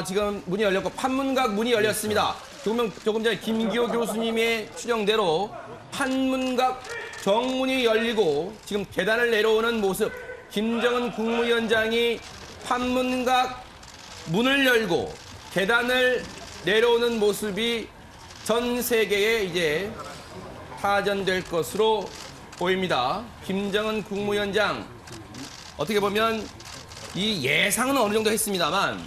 지금 문이 열렸고 판문각 문이 열렸습니다. 조금 전에 김기호 교수님의 추정대로 판문각 정문이 열리고 지금 계단을 내려오는 모습. 김정은 국무위원장이 판문각 문을 열고 계단을 내려오는 모습이 전 세계에 이제 타전될 것으로 보입니다. 김정은 국무위원장 어떻게 보면 이 예상은 어느 정도 했습니다만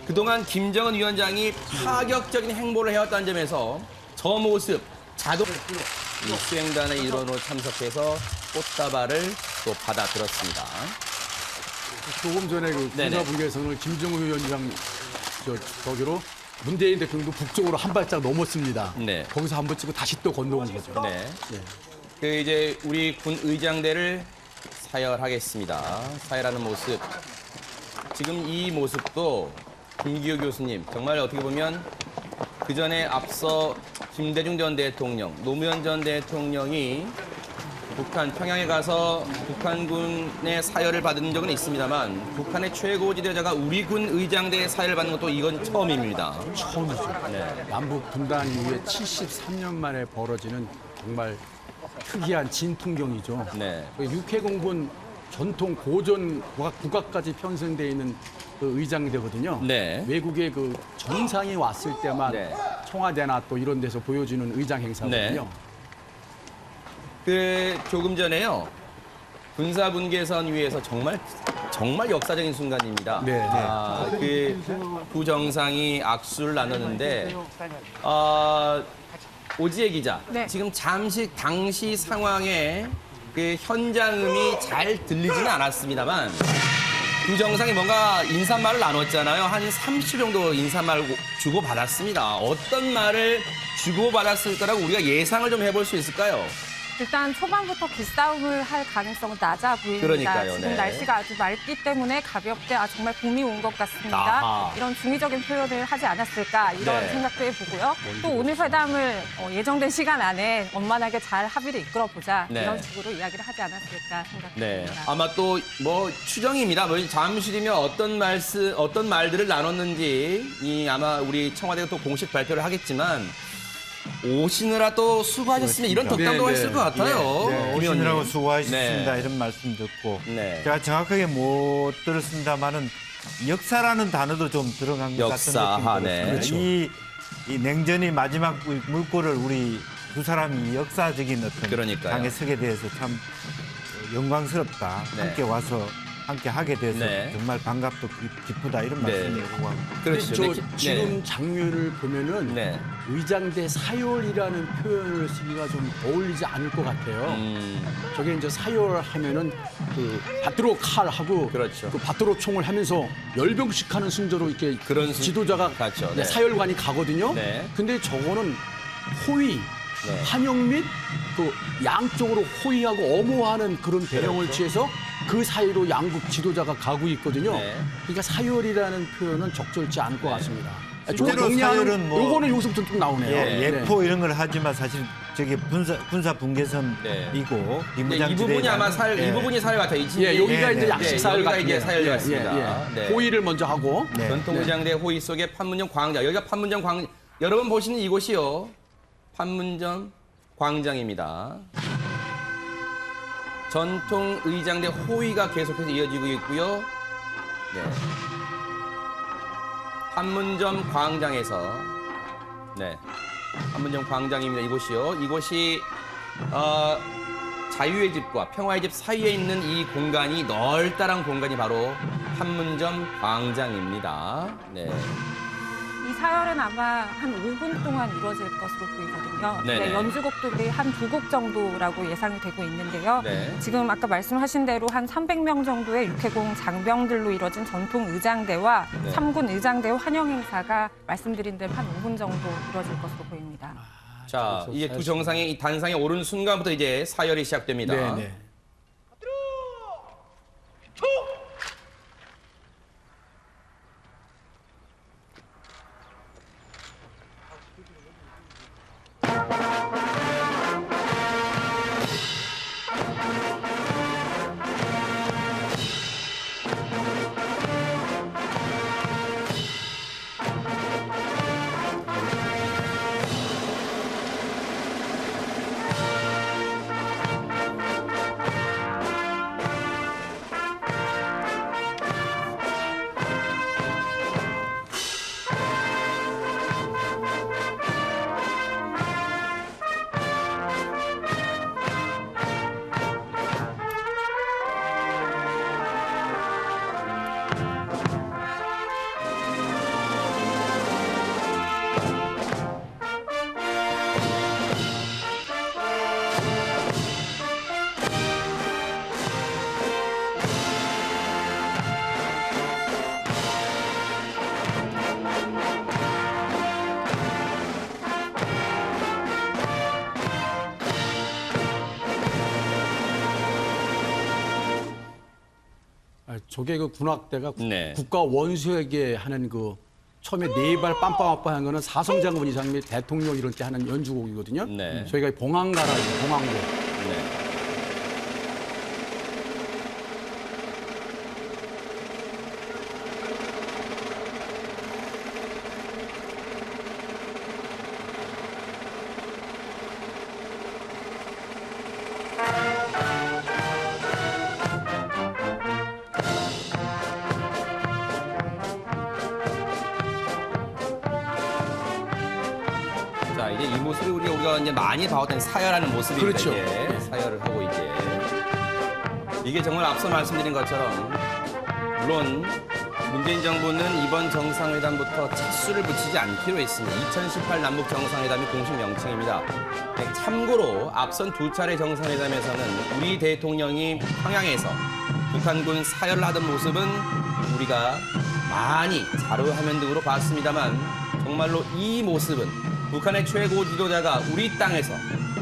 그동안 김정은 위원장이 파격적인 행보를 해왔다는 점에서 저 모습 자동 이 수행단의 일원으로 참석해서 꽃다발을 또 받아들었습니다. 조금 전에 그 군사분계선을 김정은 위원장 저기로 문재인 대통령도 북쪽으로 한 발짝 넘었습니다. 네. 거기서 한 번 찍고 다시 또 건너온 거죠. 네. 예. 그 이제 우리 군 의장대를 사열하겠습니다. 사열하는 모습. 지금 이 모습도 김기호 교수님 정말 어떻게 보면 그 전에 앞서 김대중 전 대통령, 노무현 전 대통령이 북한 평양에 가서 북한군의 사열을 받은 적은 있습니다만 북한의 최고 지도자가 우리 군 의장대의 사열을 받는 것도 이건 처음입니다. 처음이죠. 네. 남북 분단 이후에 73년 만에 벌어지는 정말 특이한 진풍경이죠. 네. 육해공군 전통 고전 국악까지 편성되어 있는 그 의장대거든요. 네. 외국의 그 정상이 왔을 때만 네. 청와대나 또 이런 데서 보여주는 의장 행사거든요. 네. 그 조금 전에요. 군사분계선 위에서 정말 역사적인 순간입니다. 네. 그 정상이 악수를 나눴는데 오지혜 기자, 네. 지금 잠시 당시 상황에 그 현장음이 잘 들리지는 않았습니다만 두 정상이 뭔가 인사말을 나눴잖아요. 한 30초 정도 인사말 주고받았습니다. 어떤 말을 주고받았을 거라고 우리가 예상을 좀 해볼 수 있을까요? 일단 초반부터 기싸움을 할 가능성은 낮아 보입니다. 그러니까요, 지금 네. 날씨가 아주 맑기 때문에 가볍게 정말 봄이 온 것 같습니다. 아하. 이런 중의적인 표현을 하지 않았을까 이런 네. 생각도 해보고요. 또 오늘 회담을 예정된 시간 안에 원만하게 잘 합의를 이끌어보자 네. 이런 식으로 이야기를 하지 않았을까 생각합니다. 네. 아마 또 뭐 추정입니다. 뭐 잠시 뒤면 어떤 말들을 나눴는지 아마 우리 청와대가 또 공식 발표를 하겠지만 오시느라 또 수고하셨으면 이런 덕담도 네, 했을 네. 것 같아요. 네, 김 의원님. 오시느라고 수고하셨습니다. 네. 이런 말씀 듣고 네. 제가 정확하게 못 들었습니다만은 역사라는 단어도 좀 들어간 것 역사, 같은 느낌이 네. 들었습니다. 이 냉전이 마지막 물꼬를 우리 두 사람이 역사적인 어떤 그러니까요. 장에 서게 돼서 참 영광스럽다. 네. 함께 와서 함께 하게 돼서 네. 정말 반갑고 기쁘다 이런 네. 말씀이고 그렇죠. 저 네. 지금 장면을 보면은 네. 의장대 사열이라는 표현을 쓰기가 좀 어울리지 않을 것 같아요. 저게 이제 사열하면은 그 밭으로 칼하고 그렇죠. 그 밭으로 총을 하면서 열병식 하는 순서로 이렇게 그런 지도자가 같죠. 네, 네. 사열관이 가거든요. 네. 근데 저거는 호의, 네. 환영 및 그 양쪽으로 호의하고 엄호하는 그런 배경을 그렇죠. 취해서 그 사이로 양국 지도자가 가고 있거든요. 네. 그러니까 사열이라는 표현은 적절치 않을 것 같습니다. 실제로 사열은 뭐- 요거는 여기서부터 좀 나오네요. 예, 네. 예포 이런 걸 하지만 사실 저게 군사 분계선이고 네, 비무장 이 부분이 아마 이 부분이 사열 같아요. 예, 여기가 네, 이제 네. 약식 사열 여기가 같은 이제 게. 사열 예, 같습니다. 예, 예. 네. 호의를 먼저 하고. 네. 전통 의장대 호의 속의 판문점 광장. 여기가 판문점 광장. 여러분 보시는 이곳이요. 판문점 광장입니다. 전통 의장대 호의가 계속해서 이어지고 있고요. 네. 판문점 광장에서 판문점 광장입니다. 이곳이요. 이곳이 자유의 집과 평화의 집 사이에 있는 이 공간이 널따란 공간이 바로 판문점 광장입니다. 네. 이 사열은 아마 한 5분 동안 이루어질 것으로 보이거든요. 네네. 네, 연주곡들이 한 2곡 정도라고 예상이 되고 있는데요. 네. 지금 아까 말씀하신 대로 한 300명 정도의 육해공 장병들로 이뤄진 전통 의장대와 네. 3군 의장대 환영 행사가 말씀드린 대로 한 5분 정도 이루어질 것으로 보입니다. 자, 이제 두 정상이 이 단상에 오른 순간부터 이제 사열이 시작됩니다. 네, 네. 저게 그 군악대가 네. 국가 원수에게 하는 그 처음에 네 발 빰빰빰빰 한 거는 사성장군 이상님이 대통령 이런 때 하는 연주곡이거든요. 네. 저희가 봉황가라고 봉황곡. 네. 자, 이제 이 모습이 우리가 이제 많이 봐왔던 사열하는 모습입니다. 그렇죠. 이제 사열을 하고 이제 이게 정말 앞서 말씀드린 것처럼 물론 문재인 정부는 이번 정상회담부터 착수를 붙이지 않기로 했습니다. 2018 남북 정상회담이 공식 명칭입니다. 네, 참고로 앞선 두 차례 정상회담에서는 우리 대통령이 평양에서 북한군 사열을 하던 모습은 우리가 많이 자료화면 등으로 봤습니다만 정말로 이 모습은 북한의 최고 지도자가 우리 땅에서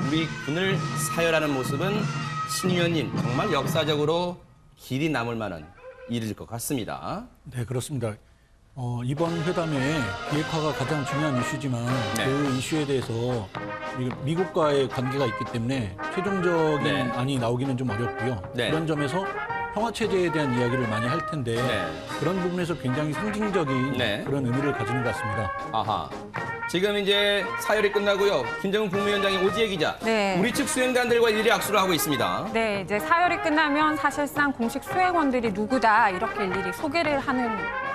우리 군을 사열하는 모습은 신 의원님 정말 역사적으로 길이 남을 만한 일일 것 같습니다. 네, 그렇습니다. 이번 회담의 비핵화가 가장 중요한 이슈지만 네. 그 이슈에 대해서 미국과의 관계가 있기 때문에 최종적인 네. 안이 나오기는 좀 어렵고요. 네. 그런 점에서 평화체제에 대한 이야기를 많이 할 텐데 네. 그런 부분에서 굉장히 상징적인 네. 그런 의미를 가지는 것 같습니다. 아하. 지금 이제 사열이 끝나고요. 김정은 국무위원장이 오지혜 기자. 네. 우리 측 수행단들과 일일이 악수를 하고 있습니다. 네, 이제 사열이 끝나면 사실상 공식 수행원들이 누구다 이렇게 일일이 소개를 하는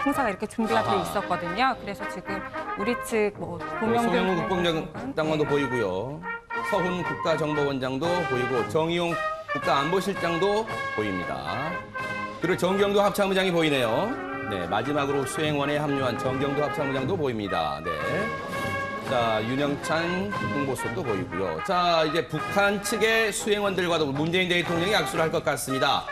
행사가 이렇게 준비가 돼 아하. 있었거든요. 그래서 지금 우리 측 뭐 송영무 국방장관도 보이고요. 서훈 국가정보원장도 보이고 정의용 국가안보실장도 보입니다. 그리고 정경도 합참의장이 보이네요. 네, 마지막으로 수행원에 합류한 정경도 합참의장도 보입니다. 네. 자, 윤영찬 홍보수석도 보이고요. 자, 이제 북한 측의 수행원들과도 문재인 대통령이 악수를 할 것 같습니다.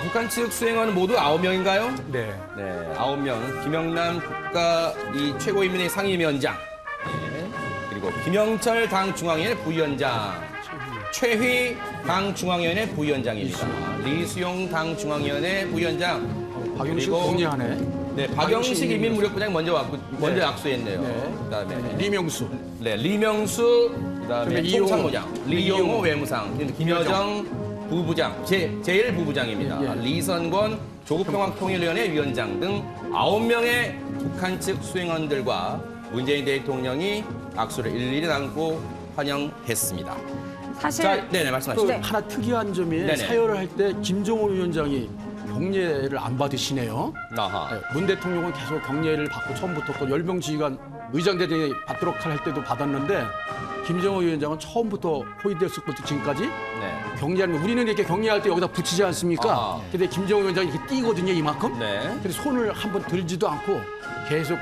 북한 측 수행원은 모두 9명인가요? 네. 네, 9명. 김영남 국가 최고인민회 상임위원장. 네. 그리고 김영철 당 중앙위원회 부위원장. 최휘 당 중앙위원회 부위원장입니다. 리수용 당 중앙위원회 부위원장. 박용식 그리고 동의하네. 네, 박영식 이민무력부장이 먼저 네. 악수했네요. 네. 그다음에 리명수. 네, 리명수, 그다음에 그다음에 이용호. 총참모장, 리용호 외무상, 김여정 부부장, 제일 부부장입니다. 예. 리선권 조국평화통일위원회 위원장 등 9명의 북한 측 수행원들과 문재인 대통령이 악수를 일일이 나누고 환영했습니다. 사실 자, 네네, 말씀하시죠. 또 네. 하나 특이한 점이 네네. 사열을 할 때 김정은 위원장이 경례를 안 받으시네요. 아하. 네, 문 대통령은 계속 경례를 받고 처음부터 또 열병지휘관 의장대등에 받도록 할 때도 받았는데 김정은 위원장은 처음부터 호위됐을부터 지금까지 네. 경례하는 우리는 이렇게 경례할 때 여기다 붙이지 않습니까? 아. 근데 김정은 위원장이 이렇게 뛰거든요 이만큼. 네. 근데 손을 한번 들지도 않고 계속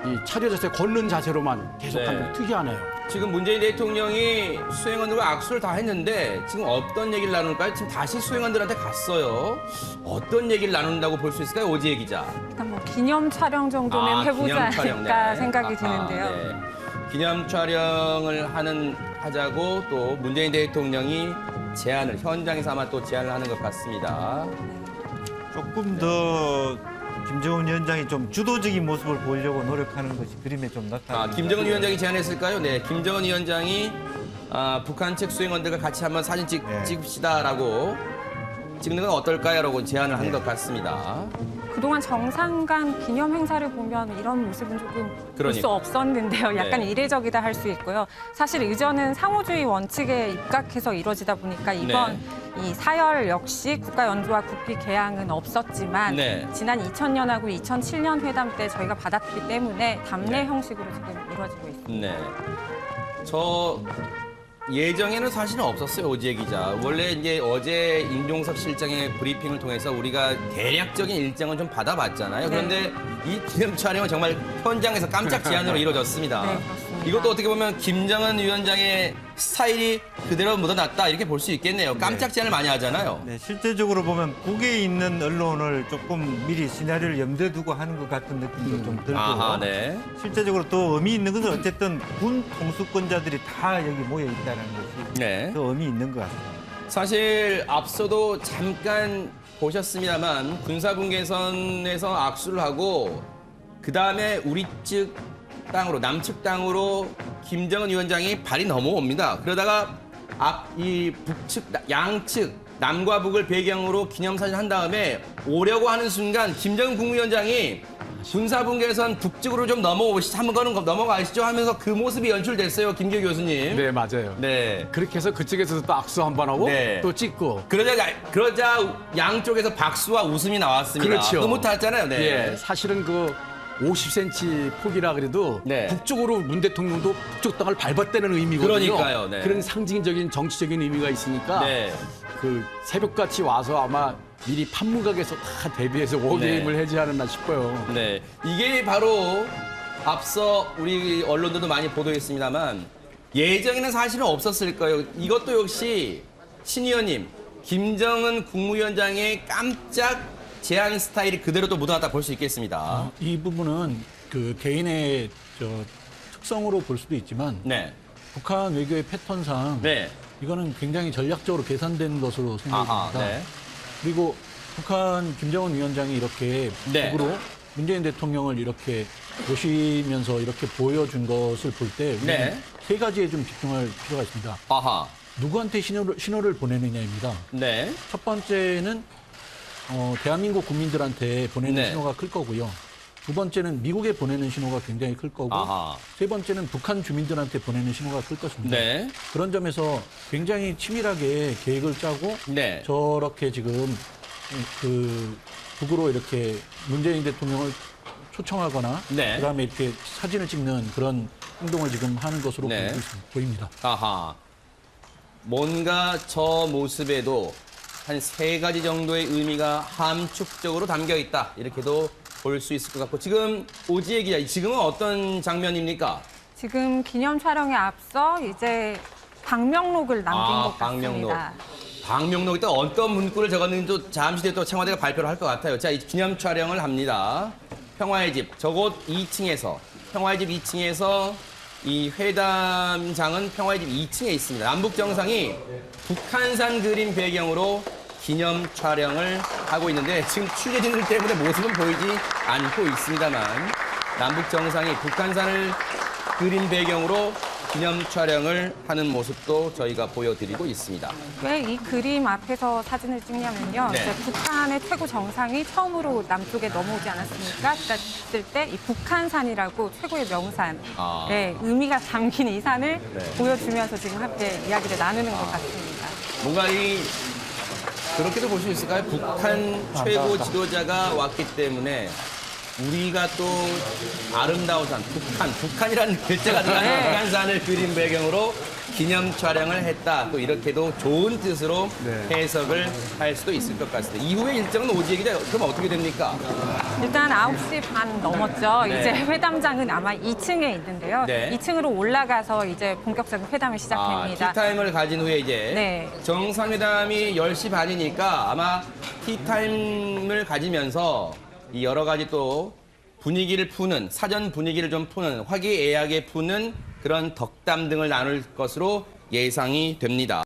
이 차려 자세 걷는 자세로만 계속 네. 하는 게 특이하네요. 지금 문재인 대통령이 수행원들과 악수를 다 했는데 지금 어떤 얘기를 나눌까요? 지금 다시 수행원들한테 갔어요. 어떤 얘기를 나눈다고 볼 수 있을까요? 오지혜 기자. 일단 뭐 기념 촬영 정도는 해보지 기념 촬영, 않을까 네. 생각이 아하, 드는데요. 네. 기념 촬영을 하자고 또 문재인 대통령이 현장에서 아마 또 제안을 하는 것 같습니다. 조금 더 김정은 위원장이 좀 주도적인 모습을 보이려고 노력하는 것이 그림에 좀 나타납니다. 김정은 위원장이 제안했을까요? 네, 김정은 위원장이 북한 측 수행원들과 같이 한번 사진 네. 찍읍시다라고 찍는 건 어떨까요?라고 제안을 한 것 같습니다. 그동안 정상 간 기념 행사를 보면 이런 모습은 조금 볼 수 그러니까. 없었는데요. 약간 네. 이례적이다 할 수 있고요. 사실 의전은 상호주의 원칙에 입각해서 이루어지다 보니까 이번 이 사열 역시 국가 연주와 국비 개항은 없었지만 네. 지난 2000년하고 2007년 회담 때 저희가 받았기 때문에 답례 네. 형식으로 지금 이루어지고 있습니다. 네. 저 예정에는 사실은 없었어요, 오지혜 기자. 원래 이제 어제 임종석 실장의 브리핑을 통해서 우리가 대략적인 일정은 좀 받아봤잖아요. 그런데 이 기념 촬영은 정말 현장에서 깜짝 제안으로 이루어졌습니다. 네, 그렇습니다. 이것도 어떻게 보면 김정은 위원장의 스타일이 그대로 묻어났다 이렇게 볼 수 있겠네요. 깜짝 제안을 많이 하잖아요. 네, 실제적으로 보면 국외에 있는 언론을 조금 미리 시나리오를 염두에 두고 하는 것 같은 느낌도 좀 들고요. 아하, 네. 실제적으로 또 의미 있는 것은 어쨌든 군 통수권자들이 다 여기 모여 있다는 것이 네. 더 의미 있는 것 같습니다. 사실 앞서도 잠깐 보셨습니다만 군사분계선에서 악수를 하고 그 다음에 우리 측 땅으로 남측 땅으로 김정은 위원장이 발이 넘어옵니다. 그러다가 이 북측 양측 남과 북을 배경으로 기념사진 한 다음에 오려고 하는 순간 김정은 국무위원장이 군사분계선 북쪽으로 좀 한번 넘어가시죠 하면서 그 모습이 연출됐어요. 김기호 교수님. 네, 맞아요. 네. 그렇게 해서 그쪽에서도 또 악수 한 번 하고 네. 또 찍고. 그러자 양쪽에서 박수와 웃음이 나왔습니다. 그렇죠. 흐뭇했잖아요. 네. 예, 사실은 그 50cm 폭이라 그래도 네. 북쪽으로 문 대통령도 북쪽 땅을 밟았다는 의미거든요. 그러니까요, 네. 그런 상징적인 정치적인 의미가 있으니까 네. 그 새벽같이 와서 아마 미리 판문각에서 다 대비해서 워게임을 하지 않았나 싶어요. 네. 이게 바로 앞서 우리 언론들도 많이 보도했습니다만 예정에는 사실은 없었을 거예요. 이것도 역시 신 의원님, 김정은 국무위원장의 깜짝 제안 스타일이 그대로 또 묻어났다 볼 수 있겠습니다. 이 부분은 그 개인의 특성으로 볼 수도 있지만 네. 북한 외교의 패턴상 네. 이거는 굉장히 전략적으로 계산된 것으로 생각이 아하, 됩니다. 네. 그리고 북한 김정은 위원장이 이렇게 네. 북으로 문재인 대통령을 이렇게 모시면서 이렇게 보여준 것을 볼 때 네. 세 가지에 좀 집중할 필요가 있습니다. 아하. 누구한테 신호를 보내느냐입니다. 네. 첫 번째는 대한민국 국민들한테 보내는 네. 신호가 클 거고요. 두 번째는 미국에 보내는 신호가 굉장히 클 거고 아하. 세 번째는 북한 주민들한테 보내는 신호가 클 것입니다. 네. 그런 점에서 굉장히 치밀하게 계획을 짜고 네. 저렇게 지금 그 북으로 이렇게 문재인 대통령을 초청하거나 네. 그다음에 이렇게 사진을 찍는 그런 행동을 지금 하는 것으로 네. 보입니다. 아하. 뭔가 저 모습에도 한 세 가지 정도의 의미가 함축적으로 담겨 있다. 이렇게도 볼 수 있을 것 같고 지금 오지혜 기자, 지금은 어떤 장면입니까? 지금 기념 촬영에 앞서 이제 방명록을 남긴 것 방명록. 같습니다. 방명록에 또 어떤 문구를 적었는지 또 잠시 뒤에 또 청와대가 발표를 할 것 같아요. 자, 이 기념 촬영을 합니다. 평화의 집, 저곳 2층에서, 평화의 집 2층에서 이 회담장은 평화의 집 2층에 있습니다. 남북 정상이 북한산 그림 배경으로 기념 촬영을 하고 있는데 지금 취재진들 때문에 모습은 보이지 않고 있습니다만 남북 정상이 북한산을 그림 배경으로 기념 촬영을 하는 모습도 저희가 보여드리고 있습니다. 왜 이 그림 앞에서 사진을 찍냐면요. 네. 이제 북한의 최고 정상이 처음으로 남쪽에 넘어오지 않았습니까? 그랬을 때 이 북한산이라고 최고의 명산, 아. 네, 의미가 담긴 이 산을 네. 보여주면서 지금 함께 이야기를 나누는 것 같습니다. 뭔가 그렇게도 볼 수 있을까요? 북한 최고 지도자가 왔기 때문에 우리가 또 아름다운 산, 북한이라는 글자가 들어간 네. 북한산을 그린 배경으로 기념 촬영을 했다. 또 이렇게도 좋은 뜻으로 네. 해석을 할 수도 있을 것 같습니다. 이후의 일정은 오지혜 기자, 그럼 어떻게 됩니까? 일단 9시 반 넘었죠. 네. 이제 회담장은 아마 2층에 있는데요. 네. 2층으로 올라가서 이제 본격적인 회담이 시작됩니다. 티타임을 가진 후에 이제 네. 정상회담이 10시 반이니까 아마 티타임을 가지면서 이 여러 가지 또 분위기를 푸는, 사전 분위기를 좀 푸는, 화기애애하게 푸는 그런 덕담 등을 나눌 것으로 예상이 됩니다.